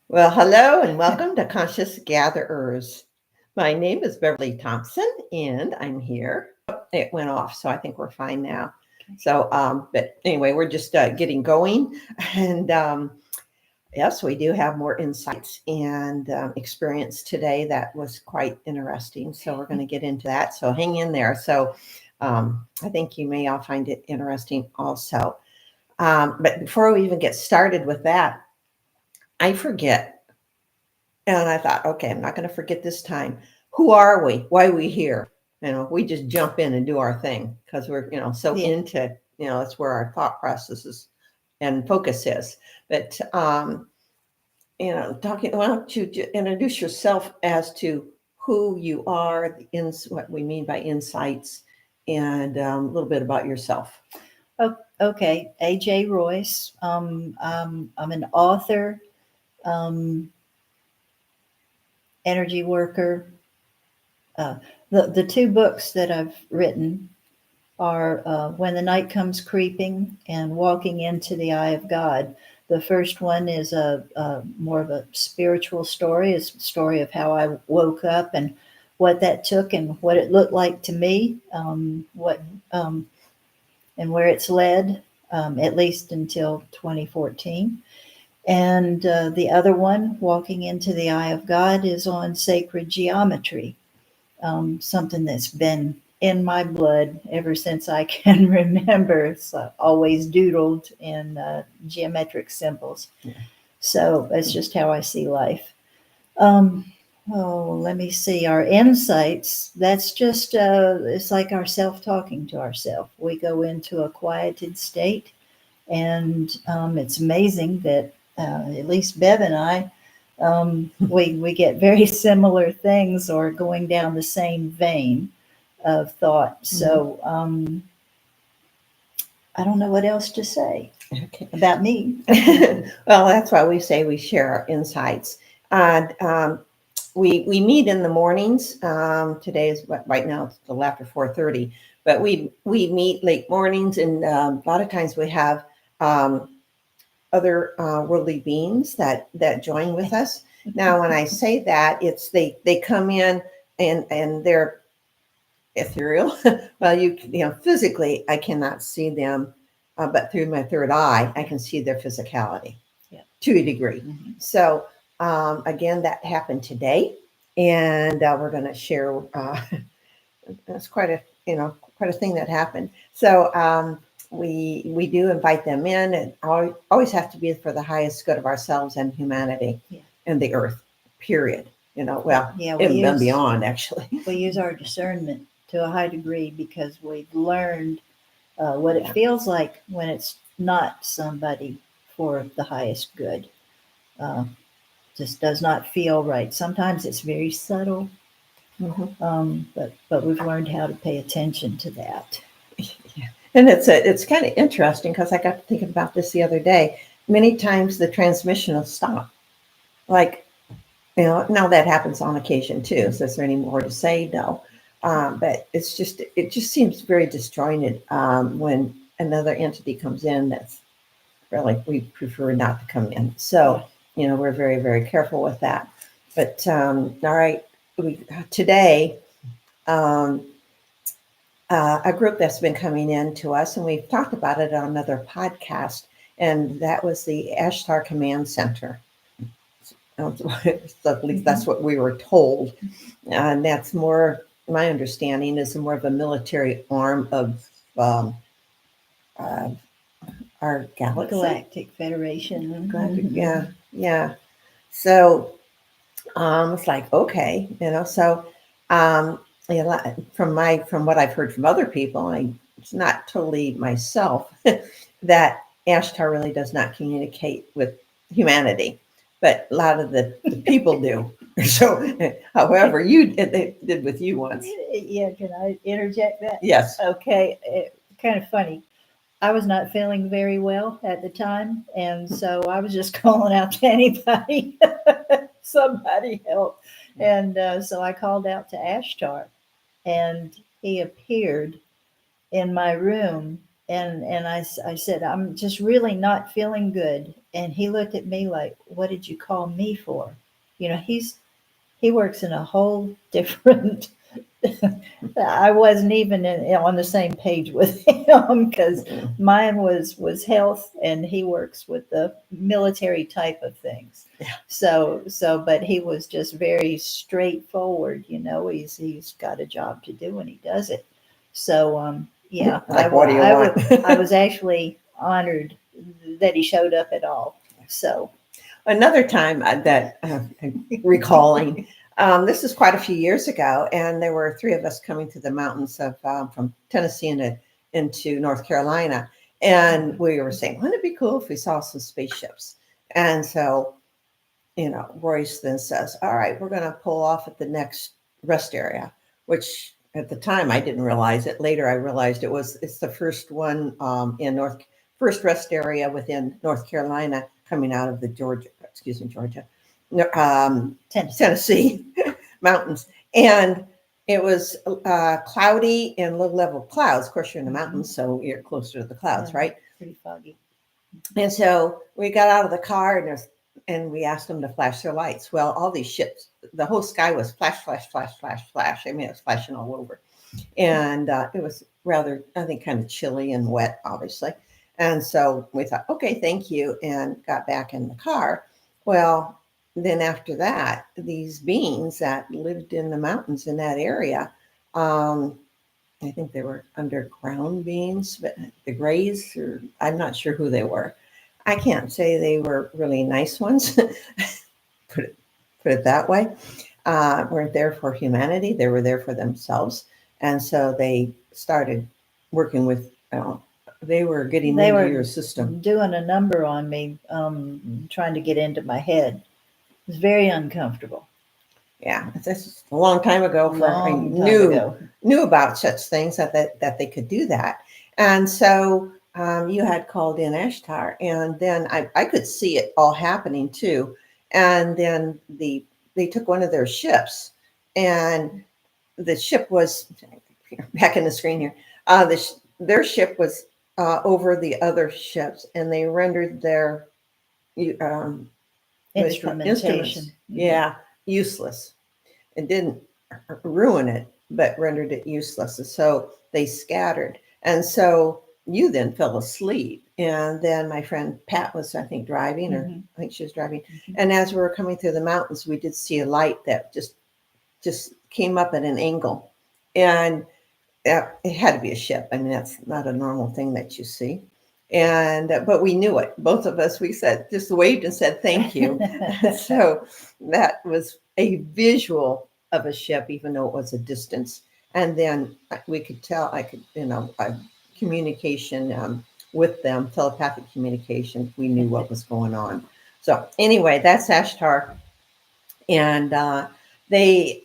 Well, hello and welcome to Conscious Gatherers. My name is Beverly Thompson and I'm here. Oh, it went off, so I think we're fine now. So, but anyway, we're just getting going. And yes, we do have more insights and experience today that was quite interesting. So, we're going to get into that. So, hang in there. So, I think you may all find it interesting also. But before we even get started with that, I forget. And I thought, okay, I'm not going to forget this time. Who are we? Why are we here? We just jump in and do our thing because we're, so into, that's where our thought processes and focus is. But, why don't you introduce yourself as to who you are, what we mean by insights, and a little bit about yourself. Okay, A.J. Royce. I'm an author, energy worker. The two books that I've written are When the Night Comes Creeping and Walking into the Eye of God. The first one is a more of a spiritual story. It's a story of how I woke up and what that took and what it looked like to me, and where it's led, at least until 2014. And the other one, Walking into the Eye of God, is on sacred geometry, something that's been in my blood ever since I can remember. It's always doodled in geometric symbols. Yeah. So that's just how I see life. Let me see. Our insights, that's just, it's like our self-talking to ourselves. We go into a quieted state, and it's amazing that at least Bev and I, we get very similar things or going down the same vein of thought. Mm-hmm. So I don't know what else to say about me. Well, that's why we say we share our insights. And we meet in the mornings. Today is right now it's a little after 4:30, but we meet late mornings, and a lot of times we have other worldly beings that join with us. Now, when I say that, it's they come in and they're ethereal. Well, physically I cannot see them, but through my third eye I can see their physicality, to a degree. Mm-hmm. So again, that happened today, and we're going to share. That's quite a thing that happened. So we do invite them in, and always have to be for the highest good of ourselves and humanity, and the earth. Period. And beyond. Actually, we use our discernment to a high degree because we've learned what it feels like when it's not somebody for the highest good. Just does not feel right. Sometimes it's very subtle, mm-hmm. But we've learned how to pay attention to that. Yeah. And it's kind of interesting because I got to thinking about this the other day. Many times the transmission will stop. Like, now that happens on occasion too. So is there any more to say? No. But it just seems very disjointed when another entity comes in that's really, we prefer not to come in. So, we're very, very careful with that. But all right, today, a group that's been coming in to us, and we've talked about it on another podcast, and that was the Ashtar Command Center. At least that's what we were told. And that's more, my understanding is more of a military arm of our galaxy. Galactic Federation. Galactic, yeah. So it's like, okay, so from what I've heard from other people, it's not totally myself, that Ashtar really does not communicate with humanity, but a lot of the people do. So, however, they did with you once. Yeah, can I interject that? Yes. Okay, kind of funny. I was not feeling very well at the time, and so I was just calling out to anybody, somebody help. And so I called out to Ashtar, and he appeared in my room And I said, I'm just really not feeling good. And he looked at me like, what did you call me for? You know, he works in a whole different. I wasn't even on the same page with him because Mm-mm. mine was health, and he works with the military type of things. Yeah. But he was just very straightforward. You know, he's got a job to do and he does it. So yeah, Like, what do you want? I was actually honored that he showed up at all. So Another time that I'm recalling, this is quite a few years ago, and there were three of us coming to the mountains of from Tennessee into North Carolina, and we were saying, wouldn't it be cool if we saw some spaceships? And so, Royce then says, "All right, we're going to pull off at the next rest area," which at the time I didn't realize it. Later, I realized it's the first one first rest area within North Carolina coming out of the Georgia, Tennessee. Tennessee mountains. And it was cloudy and low level clouds. Of course, you're in the mountains, so you're closer to the clouds, Yeah, right? pretty foggy. And so we got out of the car and we asked them to flash their lights. Well, all these ships, the whole sky was flash, flash, flash, flash, flash. I mean, it was flashing all over. And it was rather, I think, kind of chilly and wet, obviously. And so we thought, okay, thank you, and got back in the car. Well, then after that, these beings that lived in the mountains in that area, I think they were underground beings, but the Greys, or I'm not sure who they were. I can't say they were really nice ones. put it put it that way. Weren't there for humanity; they were there for themselves, and so they started working with. They were getting They into were your system. doing a number on me, trying to get into my head. It was very uncomfortable. Yeah, this a long time ago. For I Long time knew ago. knew about such things that they could do that, and so you had called in Ashtar, and then I could see it all happening too, and then they took one of their ships, and the ship was back in the screen here. Their ship was over the other ships, and they rendered their um, Instrumentation. instruments, yeah, useless. It didn't ruin it, but rendered it useless. So they scattered. And so you then fell asleep. And then my friend Pat was, I think, driving, or Mhm. I think she was driving. Mhm. And as we were coming through the mountains, we did see a light that just came up at an angle. And it had to be a ship. I mean, that's not a normal thing that you see. And but we knew it. Both of us, we said, just waved and said thank you. So that was a visual of a ship, even though it was a distance. And then we could tell, I could, communication with them, telepathic communication. We knew what was going on. So anyway, that's Ashtar, and they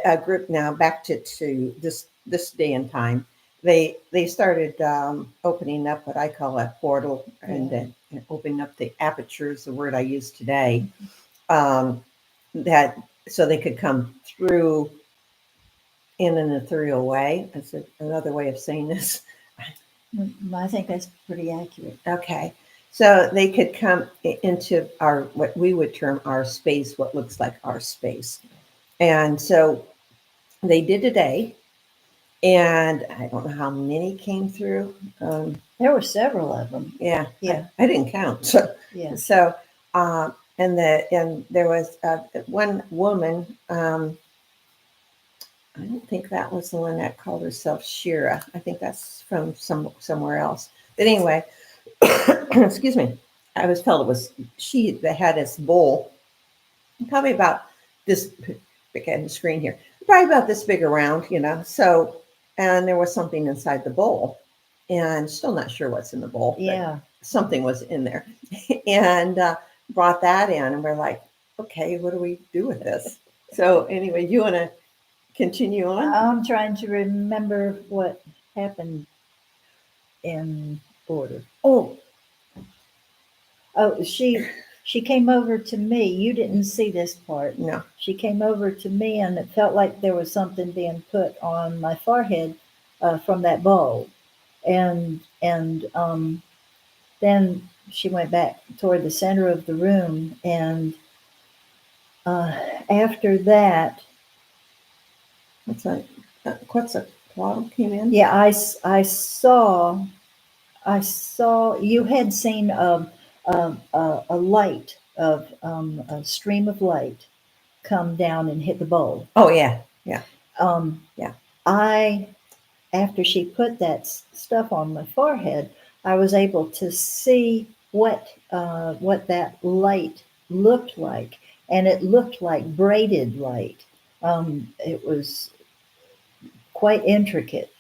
a group now back to this day and time. They started opening up what I call a portal, and then opening up the aperture is the word I use today. That so they could come through in an ethereal way. That's another way of saying this. I think that's pretty accurate. Okay. So they could come into our, what we would term our space, what looks like our space. And so they did today. And I don't know how many came through. There were several of them. Yeah. Yeah. I didn't count. So, Yeah. so and there was one woman, I don't think that was the one that called herself Shira. I think that's from somewhere else. But anyway, excuse me. I always felt it was she that had this bowl, probably about this big on the screen here, probably about this big around. So, and there was something inside the bowl, and still not sure what's in the bowl. Yeah. Something was in there, and brought that in, and we're like, okay, what do we do with this? So anyway, you want to continue on? I'm trying to remember what happened in order. Oh, she came over to me. You didn't see this part. No. She came over to me, and it felt like there was something being put on my forehead from that bowl. And then she went back toward the center of the room, and after that, What's that? Quetzalcoatl came in? yeah, I saw you had seen a light of a stream of light come down and hit the bowl. Oh, yeah. Yeah. Um, Yeah. I After she put that stuff on my forehead, I was able to see what that light looked like, and it looked like braided light. It was quite intricate,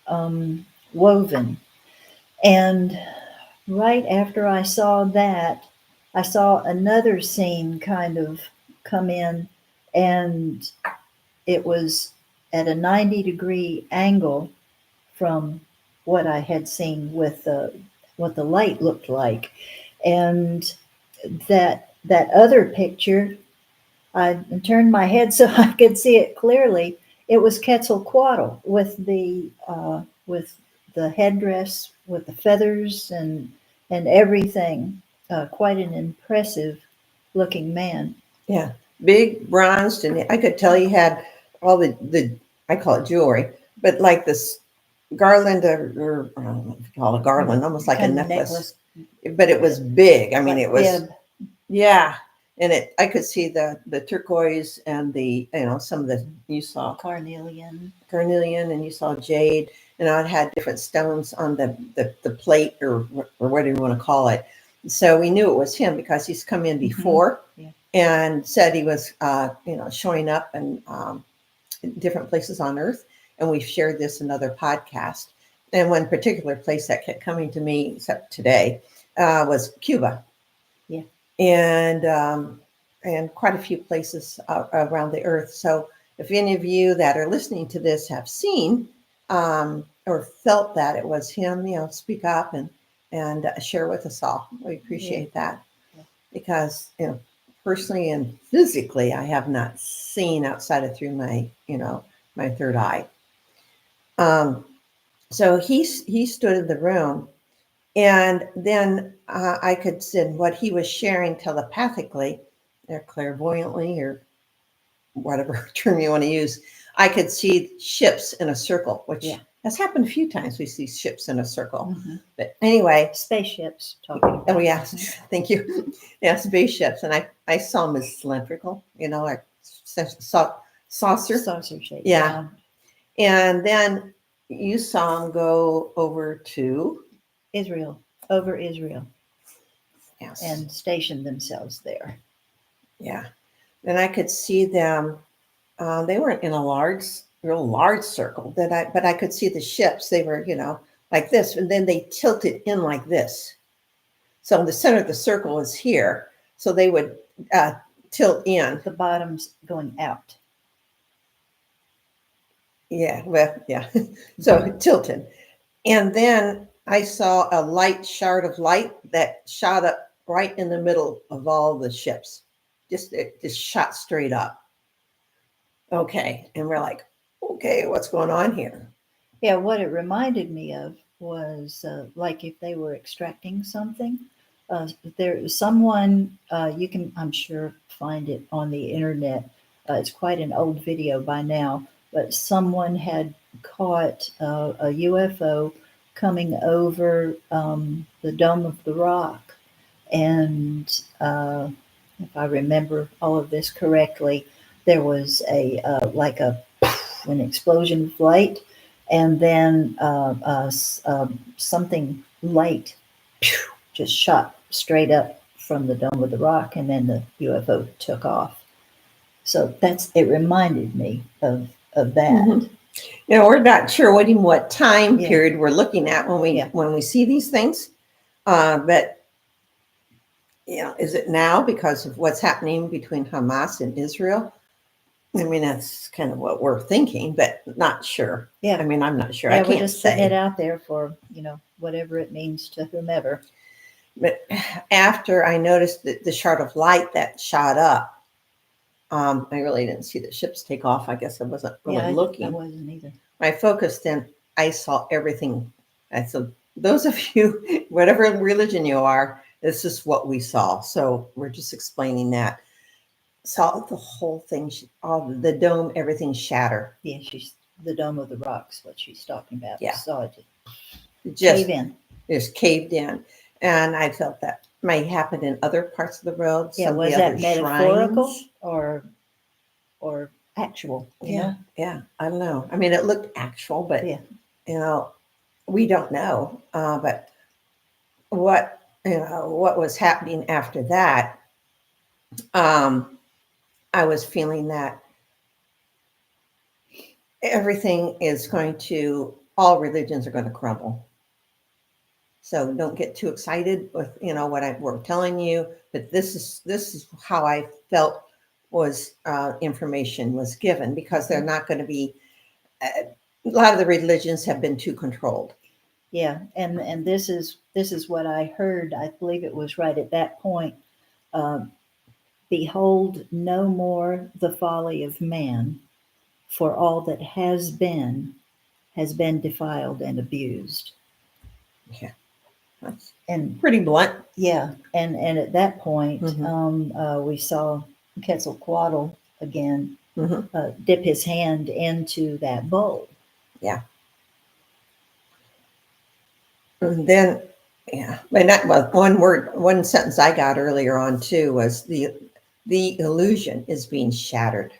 woven, and right after I saw that, I saw another scene kind of come in, and it was at a 90-degree angle from what I had seen with what the light looked like. And that other picture, I turned my head so I could see it clearly. It was Quetzalcoatl with the headdress, with the feathers and everything. Quite an impressive looking man. Yeah. Big, bronzed, and I could tell he had all the I call it jewelry, but like this garland or I don't know if you call it a garland, almost like a Kind of necklace. But it was big. I mean, like it was, bib. yeah. And I could see the turquoise and some of the, you saw Carnelian. carnelian and you saw jade, and it had different stones on the plate or whatever you want to call it. So we knew it was him because he's come in before. Yeah. And said he was showing up in different places on earth. And we've shared this in other podcasts. And one particular place that kept coming to me, except today, was Cuba. Yeah. And quite a few places around the earth. So if any of you that are listening to this have seen or felt that it was him, speak up and share with us all. We appreciate that. Yeah. Because personally and physically, I have not seen outside of through my third eye. So he stood in the room, and then I could see what he was sharing telepathically, or clairvoyantly, or whatever term you want to use. I could see ships in a circle, which has happened a few times. We see ships in a circle. Mm-hmm. But anyway. Spaceships talking about. Oh, yeah. Thank you. Yeah, spaceships. And I saw them as cylindrical, like saucer. Saucer shape. Yeah. And then you saw them go over to Israel. Over Israel. Yes. And station themselves there. Yeah. And I could see them. They weren't in a real large circle but I could see the ships. They were, like this, and then they tilted in like this. So the center of the circle is here. So they would tilt in. The bottom's going out. Yeah, well, yeah. So it tilted. And then I saw a light shard of light that shot up right in the middle of all the ships. It just shot straight up. Okay. And we're like, okay, what's going on here? Yeah, what it reminded me of was like if they were extracting something. There's someone, you can, I'm sure, find it on the internet. It's quite an old video by now, but someone had caught a UFO coming over the Dome of the Rock. And if I remember all of this correctly, there was an explosion of light, and then something light just shot straight up from the Dome of the Rock, and then the UFO took off. So it reminded me of that. Mm-hmm. We're not sure what time period we're looking at when we see these things, but is it now because of what's happening between Hamas and Israel? I mean, that's kind of what we're thinking, but not sure. Yeah. I mean, I'm not sure. Yeah, I can't we're just putting it out there for, whatever it means to whomever. But after I noticed the shard of light that shot up, I really didn't see the ships take off. I guess I wasn't really looking. I wasn't either. I focused and I saw everything And so those of you, whatever religion you are, this is what we saw. So we're just explaining that. Saw the whole thing, all the dome, everything shatter. Yeah, she's the Dome of the Rocks, what she's talking about. Yeah. Saw it It cave in. just caved in. And I felt that may happen in other parts of the world. Yeah, Some of was the that other metaphorical shrines. or actual? You Yeah, know? yeah. I don't know. I mean, it looked actual, but Yeah. you know, we don't know. But what was happening after that? I was feeling that everything is going to, all religions are going to crumble. So don't get too excited with what we're telling you. But this is how I felt was information was given, because they're not going to be. A lot of the religions have been too controlled. Yeah, and this is what I heard. I believe it was right at that point. Uh, Behold, no more the folly of man, for all that has been defiled and abused. Yeah, that's And pretty blunt. yeah, and at that point, Mhm. we saw Quetzalcoatl again Mhm. dip his hand into that bowl. Yeah. And then, yeah, and that was one sentence I got earlier on too was the illusion is being shattered.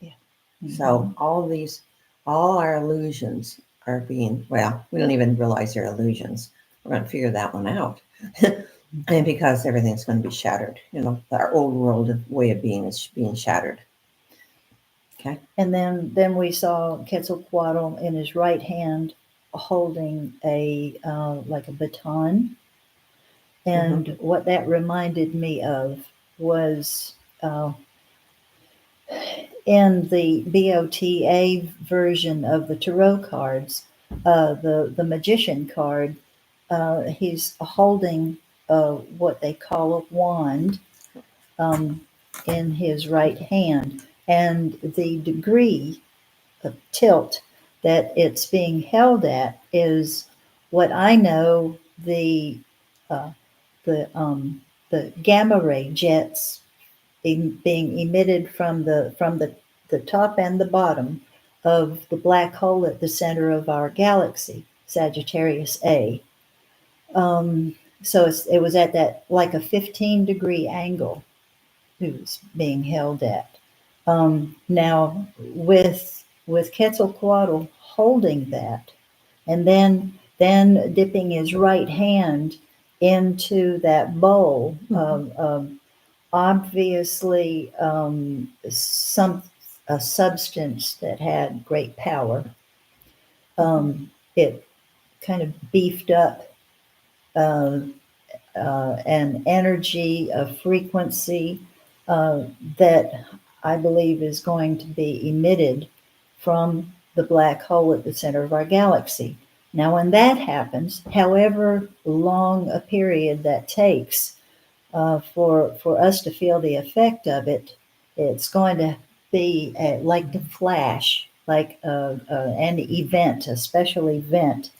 Yeah. So all our illusions are being, well, we don't even realize they're illusions. We're going to figure that one out. And because everything's going to be shattered, our old world way of being is being shattered. Okay. And then we saw Quetzalcoatl in his right hand holding a like a baton. And what that reminded me of was in the BOTA version of the tarot cards, the magician card, he's holding what they call a wand um, in his right hand, and the degree of tilt that it's being held at is what I know uh, the the gamma ray jets being emitted from the top and the bottom of the black hole at the center of our galaxy, Sagittarius A. So it was at that like a 15-degree angle it was being held at. Now with Quetzalcoatl holding that, and then dipping his right hand into that bowl of obviously some a substance that had great power. It kind of beefed up uh, an energy, a frequency that I believe is going to be emitted from the black hole at the center of our galaxy. Now, when that happens, however long a period that takes, for us to feel the effect of it, it's going to be like the flash, like an event, a special event.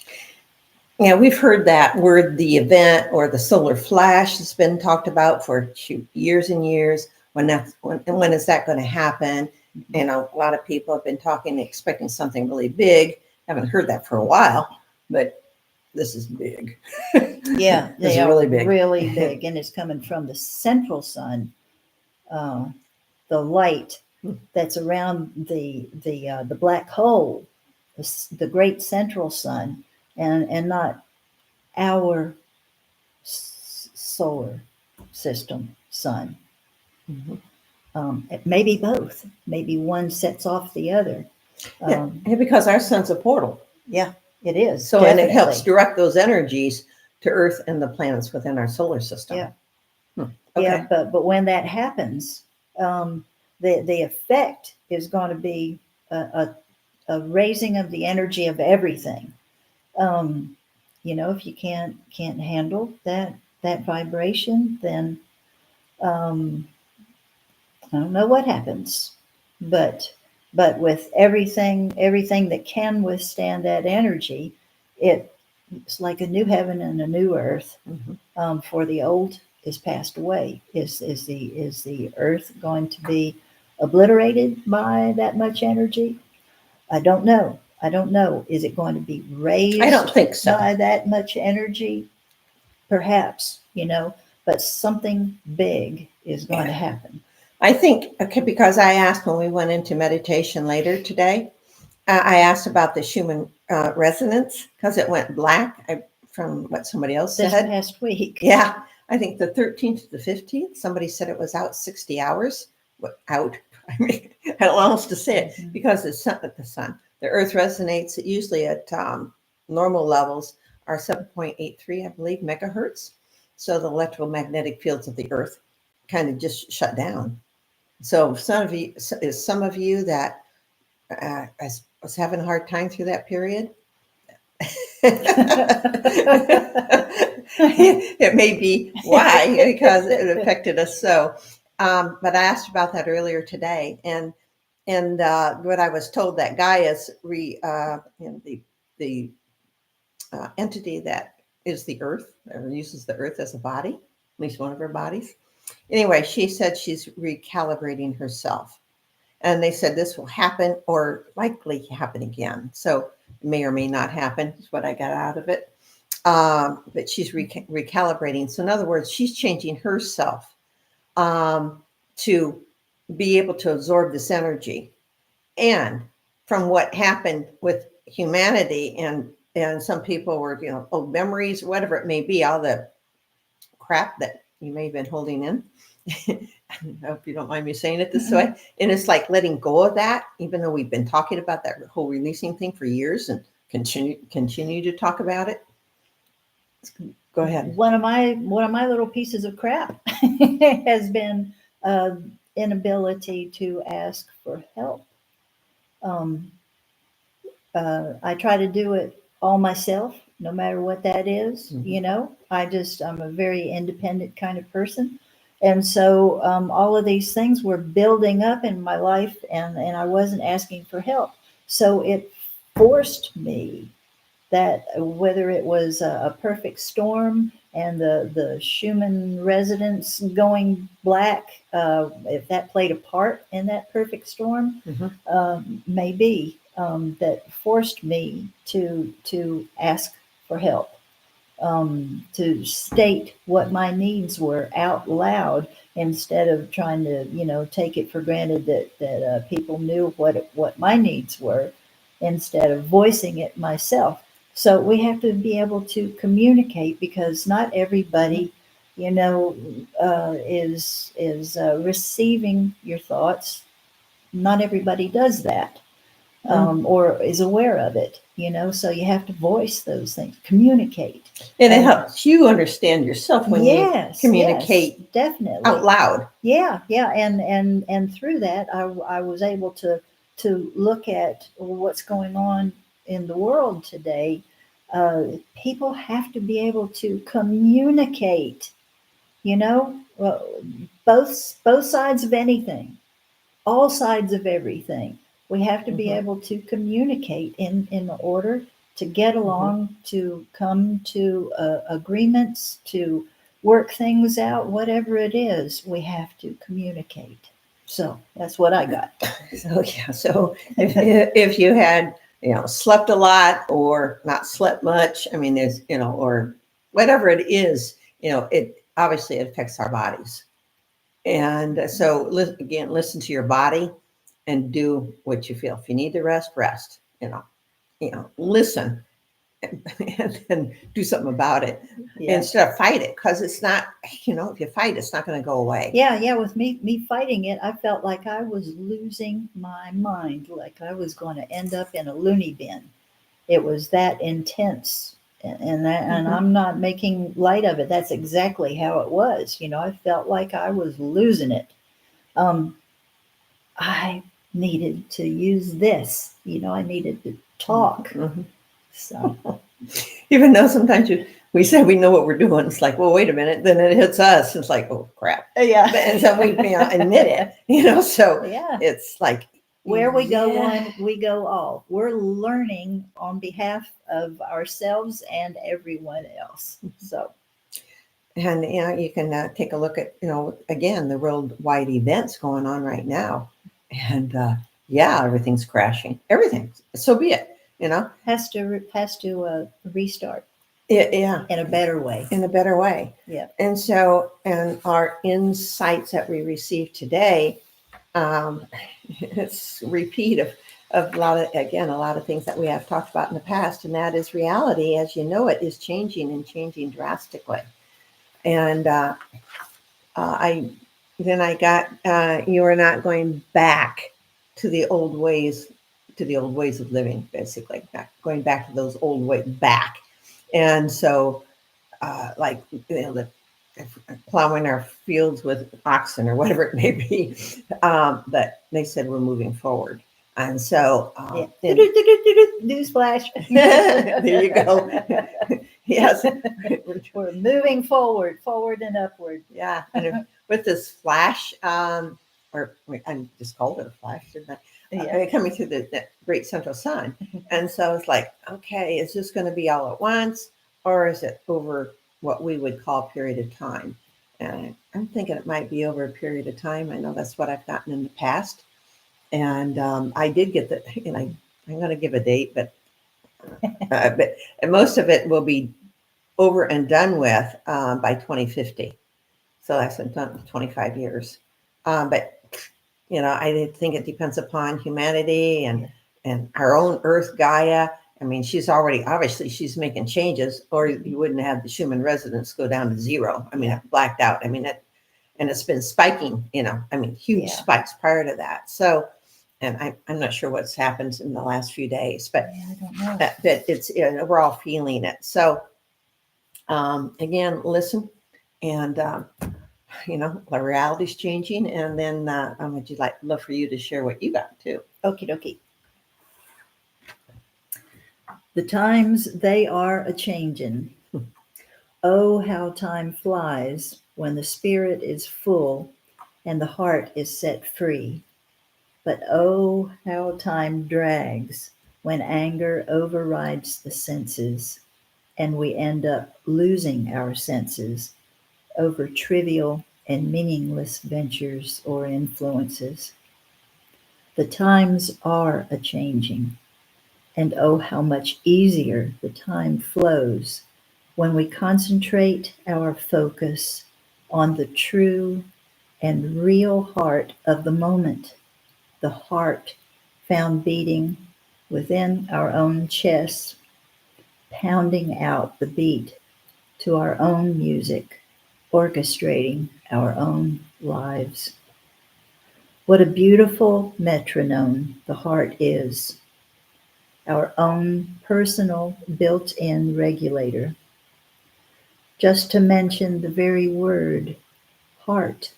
Yeah, we've heard that word, the event or the solar flash, has been talked about for years and years. When is that going to happen? And a lot of people have been talking, expecting something really big. Haven't heard that for a while, but this is big. Yeah, It's they are really big. really big, and it's coming from the central sun, the light that's around the black hole, the great central sun, and not our solar system sun. Maybe both. Maybe one sets off the other. Yeah, because our sun's a portal. Yeah, it is. So, definitely. and it helps direct those energies to Earth and the planets within our solar system. Yeah. Okay. Yeah, but when that happens, the effect is going to be a raising of the energy of everything. If you can't handle that vibration, then I don't know what happens. But with everything that can withstand that energy, it it's like a new heaven and a new earth. Mhm. For the old is passed away. Is the earth going to be obliterated by that much energy? I don't know. I don't know. Is it going to be I don't raised think so. by that much energy? Perhaps, but something big is going to happen. I think, okay, because I asked when we went into meditation later today, I asked about the Schumann resonance because it went black from what somebody else This said. past week. Yeah, I think the 13th to the 15th, somebody said it was out 60 hours. Out. I mean, I don't know how else to say it Mhm. because the earth resonates usually at normal levels are 7.83, I believe, megahertz. So the electromagnetic fields of the earth kind of just shut down. So some of you that was having a hard time through that period. It may be why, because it affected us so. But I asked about that earlier today, and what I was told, that Gaia is the entity that is the Earth, or uses the Earth as a body, at least one of her bodies. Anyway, she said she's recalibrating herself. And they said this will happen or likely happen again. So it may or may not happen, is what I got out of it. But she's recalibrating. So in other words, she's changing herself to be able to absorb this energy. And from what happened with humanity, and some people were, old memories, whatever it may be, all the crap that you may have been holding in. I hope you don't mind me saying it this way. And it's like letting go of that, even though we've been talking about that whole releasing thing for years and continue to talk about it. Go ahead. One of my little pieces of crap has been inability to ask for help. I try to do it all myself, no matter what that is. I'm a very independent kind of person. And so all of these things were building up in my life, and I wasn't asking for help. So it forced me, that whether it was a perfect storm and the Schumann resonance going black, if that played a part in that perfect storm, maybe that forced me to ask for help, to state what my needs were out loud, instead of trying to take it for granted that people knew what my needs were, instead of voicing it myself. So we have to be able to communicate, because not everybody is receiving your thoughts. Not everybody does that, or is aware of it. So you have to voice those things, communicate. And it helps you understand yourself when you communicate yes, definitely out loud. Yeah, and through that, I was able to look at what's going on in the world today. People have to be able to communicate. Well, both sides of anything, all sides of everything. We have to be able to communicate in order to get along, to come to agreements, to work things out, whatever it is, we have to communicate. So that's what I got. So yeah, so if you had slept a lot or not slept much, I mean, there's or whatever it is, it obviously affects our bodies. And so again, listen to your body and do what you feel. If you need to rest, rest. Listen and then do something about it instead of fight it, because it's not. If you fight, it's not going to go away. Yeah. With me fighting it, I felt like I was losing my mind, like I was going to end up in a loony bin. It was that intense. And I'm not making light of it. That's exactly how it was. I felt like I was losing it. I needed to use this. I needed to talk. So, even though sometimes we say we know what we're doing, it's like, well, wait a minute. Then it hits us. It's like, oh crap. Yeah. And so we admit it. So Yeah. it's like, Where we go Yeah. one, we go all. We're learning on behalf of ourselves and everyone else. So, And you can take a look at again the worldwide events going on right now, and yeah, everything's crashing. Everything. So be it. has to restart Yeah, in a better way. in a better way. Yeah. And so, and our insights that we received today, it's a repeat of a lot of things that we have talked about in the past, and that is reality as you know it is changing and changing drastically. And I then I got you are not going back to the old ways of living, basically, going back to those old ways back. And so like plowing our fields with oxen or whatever it may be. But they said we're moving forward, and so Newsflash. there you go. Yes, We're moving forward and upward. yeah. And with this flash, or I just called it a flash, didn't I? Yeah. Coming through the great central sun, and so it's like, okay, is this going to be all at once, or is it over what we would call a period of time? And I'm thinking it might be over a period of time. I know that's what I've gotten in the past, and I did get the. I'm going to give a date, but most of it will be over and done with by 2050. So that's been done 25 years. But I think it depends upon humanity and our own Earth Gaia. I mean, she's making changes, or you wouldn't have the Schumann resonance go down to zero. I mean, it blacked out. I mean, and it's been spiking. I mean, huge spikes prior to that. So, and I'm not sure what's happened in the last few days, but I don't know. but it's we're all feeling it. So, again, listen, and the reality's changing, and then would you love for you to share what you got too? Okie dokie. The times they are a changin'. Oh, how time flies when the spirit is full and the heart is set free. But oh, how time drags when anger overrides the senses and we end up losing our senses over trivial and meaningless ventures or influences. The times are a changing. And oh, how much easier the time flows when we concentrate our focus on the true and real heart of the moment, the heart found beating within our own chests, pounding out the beat to our own music, orchestrating our own lives. What a beautiful metronome the heart is, our own personal built-in regulator. Just to mention the very word heart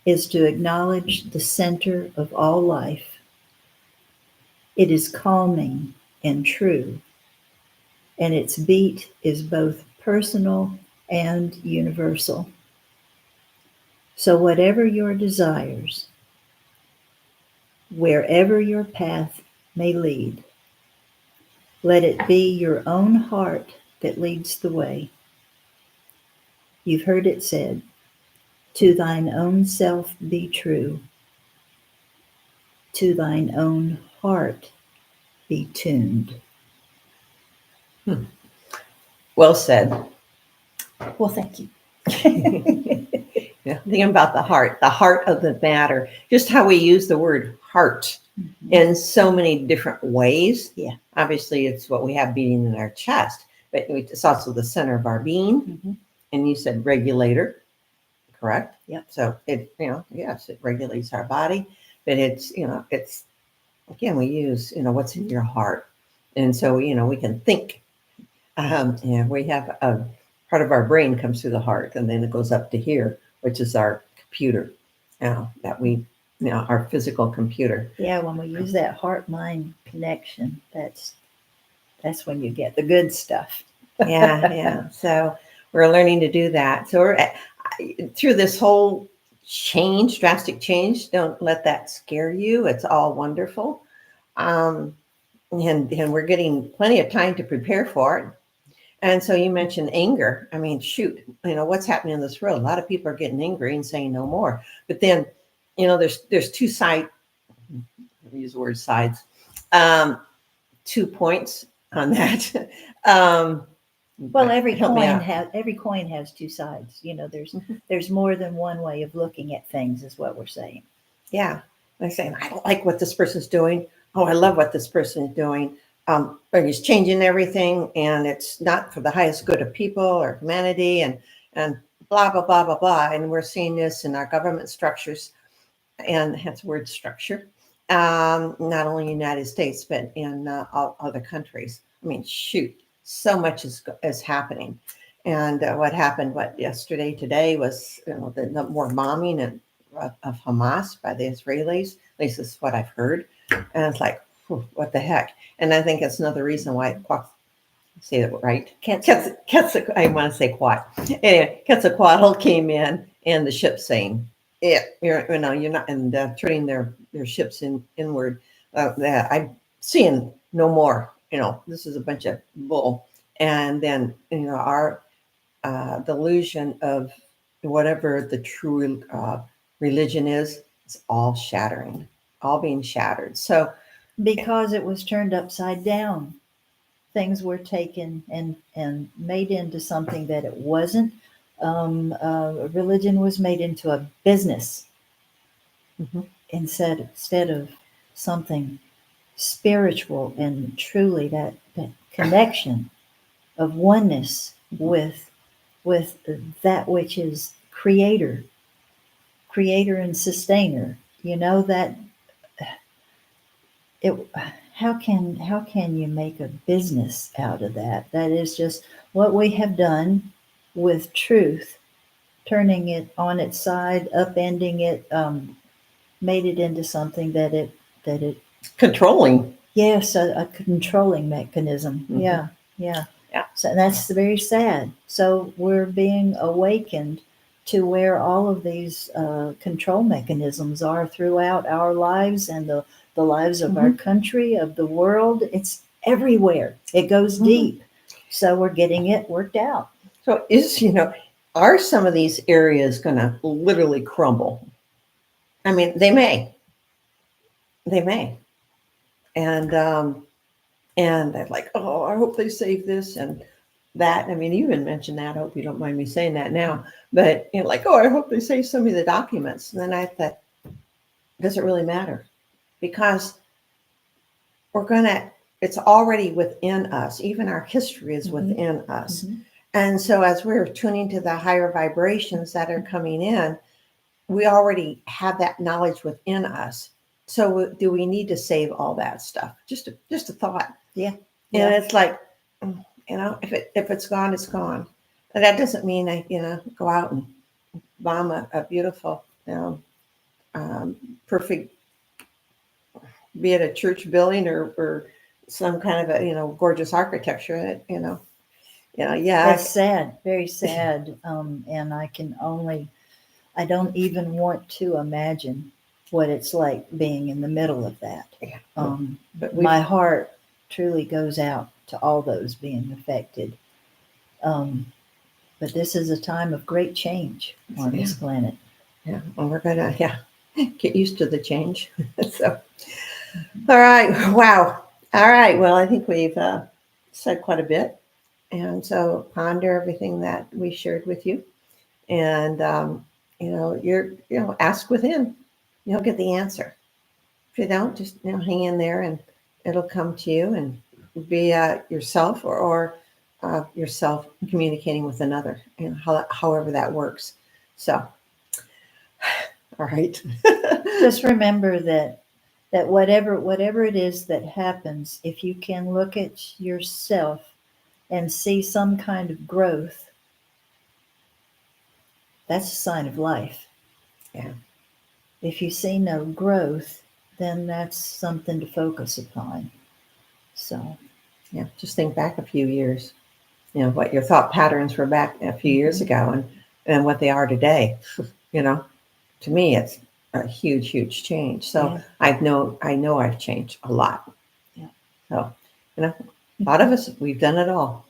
is to acknowledge the center of all life. It is calming and true, and its beat is both personal and universal. So whatever your desires, wherever your path may lead, let it be your own heart that leads the way. You've heard it said, to thine own self be true, to thine own heart be tuned. Well said. Well, thank you. Yeah, thinking about the heart of the matter, just how we use the word heart in so many different ways. Yeah. Obviously, it's what we have beating in our chest, but it's also the center of our being. Mm-hmm. And you said regulator, correct? Yep. So it, yes, it regulates our body, but it's again, we use, what's in your heart. And so, we can think. We have a part of our brain comes through the heart, and then it goes up to here, which is our computer. That we, our physical computer. Yeah, when we use that heart-mind connection, that's when you get the good stuff. Yeah. So we're learning to do that. So we're through this whole change, drastic change. Don't let that scare you. It's all wonderful. Um, and we're getting plenty of time to prepare for it. And so you mentioned anger. I mean, shoot, what's happening in this world? A lot of people are getting angry and saying no more. But then, there's two sides. Use the word sides. 2 points on that. Well, every help me out. every coin has two sides. There's more than one way of looking at things, is what we're saying. Yeah, like saying I don't like what this person's doing. Oh, I love what this person is doing. But he's changing everything, and it's not for the highest good of people or humanity, and blah blah blah blah blah. And we're seeing this in our government structures, and hence word structure. Not only in the United States, but in all other countries. I mean, shoot, so much is happening. And what happened, yesterday, today was the more bombing of Hamas by the Israelis. At least this is what I've heard. And it's like, whew, what the heck? And I think it's another reason why, say that right? I want to say Quat. Anyway, Quetzalcoatl came in and the ship saying, yeah, you're not, and turning their ships inward. That I'm seeing no more. This is a bunch of bull. And then our delusion of whatever the true religion is, it's all shattering, all being shattered. So because it was turned upside down, things were taken and made into something that it wasn't. Religion was made into a business instead of something spiritual, and truly that connection of oneness with that which is creator and sustainer. That it how can you make a business out of that? That is just what we have done with truth, turning it on its side, upending it, made it into something that it controlling. Yes, a controlling mechanism. Yeah. So that's very sad. So we're being awakened to where all of these control mechanisms are throughout our lives and the lives of our country, of the world. It's everywhere. It goes deep. So we're getting it worked out. So are some of these areas going to literally crumble? I mean, they may. And they're like, oh, I hope they save this and that. I mean, you even mentioned that. I hope you don't mind me saying that now. But like, oh, I hope they save some of the documents. And then I thought, does it really matter? Because it's already within us. Even our history is within us. And so as we're tuning to the higher vibrations that are coming in, we already have that knowledge within us. So do we need to save all that stuff? Just a thought. Yeah. And it's like, if it's gone, it's gone. And that doesn't mean I, go out and bomb a beautiful, perfect, be it a church building or some kind of a, gorgeous architecture. Yeah. It's sad, very sad. And I don't even want to imagine what it's like being in the middle of that. Yeah. But my heart truly goes out to all those being affected. But this is a time of great change on this planet. Yeah. And we're going to, get used to the change. So, all right. Wow. All right. Well, I think we've said quite a bit. And so ponder everything that we shared with you. And, ask within, you'll get the answer. If you don't, just, hang in there and it'll come to you, and be yourself or yourself communicating with another, however that works. So, all right. Just remember that whatever it is that happens, if you can look at yourself and see some kind of growth, that's a sign of life. Yeah. If you see no growth, then that's something to focus upon. So, yeah, just think back a few years, what your thought patterns were back a few years ago and what they are today, to me, it's a huge, huge change. So Yeah. I know I've changed a lot. Yeah. So, a lot of us, we've done it all.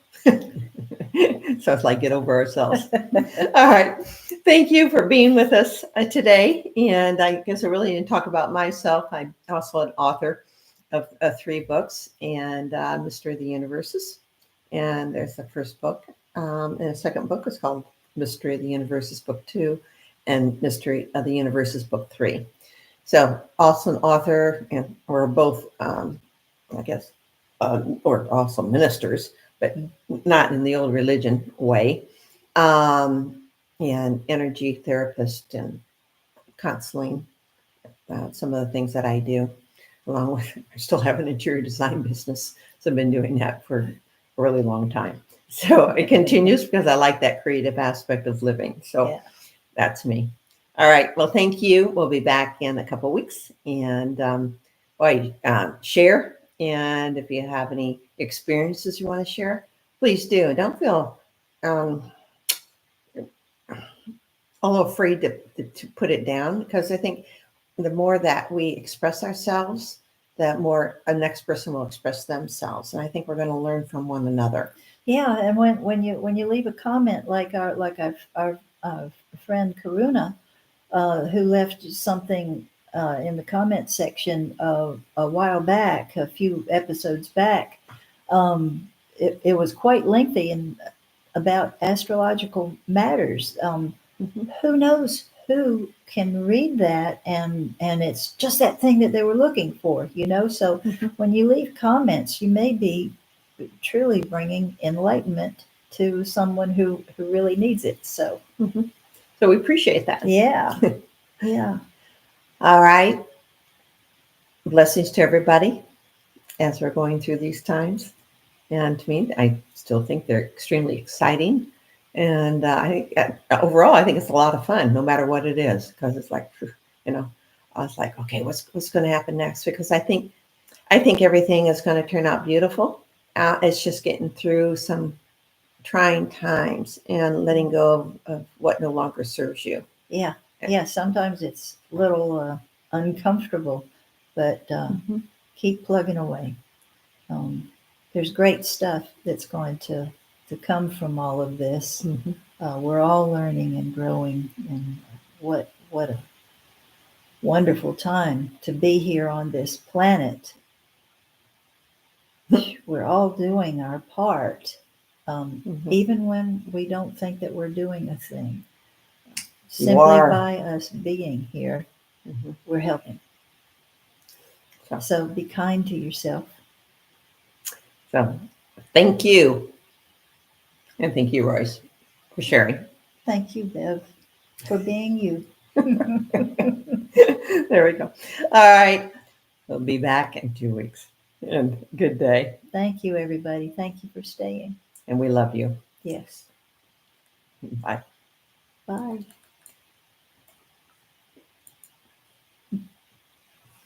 So it's like get over ourselves. All right. Thank you for being with us today. And I guess I really didn't talk about myself. I'm also an author of 3 books and Mystery of the Universes. And there's the first book. And the second book is called Mystery of the Universes Book 2 and Mystery of the Universes Book 3. So also an author, and we're both, I guess, or also ministers, but not in the old religion way, and energy therapist and counseling, some of the things that I do, along with, I still have an interior design business. So I've been doing that for a really long time. So it continues because I like that creative aspect of living. So Yeah. that's me. All right. Well, thank you. We'll be back in a couple of weeks and share. And if you have any experiences you want to share, please do. Don't feel a little afraid to put it down, because I think the more that we express ourselves, the more a next person will express themselves. And I think we're going to learn from one another. Yeah, and when you leave a comment like our friend Karuna, who left something in the comment section a while back, a few episodes back, it was quite lengthy and about astrological matters. Who knows who can read that, and it's just that thing that they were looking for, So when you leave comments, you may be truly bringing enlightenment to someone who really needs it. So So we appreciate that. yeah. Yeah. All right. Blessings to everybody as we're going through these times. And to me, I still think they're extremely exciting. And overall, I think it's a lot of fun, no matter what it is, because it's like, I was like, okay, what's going to happen next? Because I think everything is going to turn out beautiful. It's just getting through some trying times and letting go of what no longer serves you. Yeah. Yeah. Sometimes it's a little uncomfortable, but keep plugging away. There's great stuff that's going to come from all of this. We're all learning and growing, and what a wonderful time to be here on this planet. We're all doing our part, even when we don't think that we're doing a thing. Simply by us being here, we're helping. So be kind to yourself. So thank you. And thank you, Royce, for sharing. Thank you, Bev, for being you. There we go. All right. We'll be back in 2 weeks. And good day. Thank you, everybody. Thank you for staying. And we love you. Yes. Bye. Bye.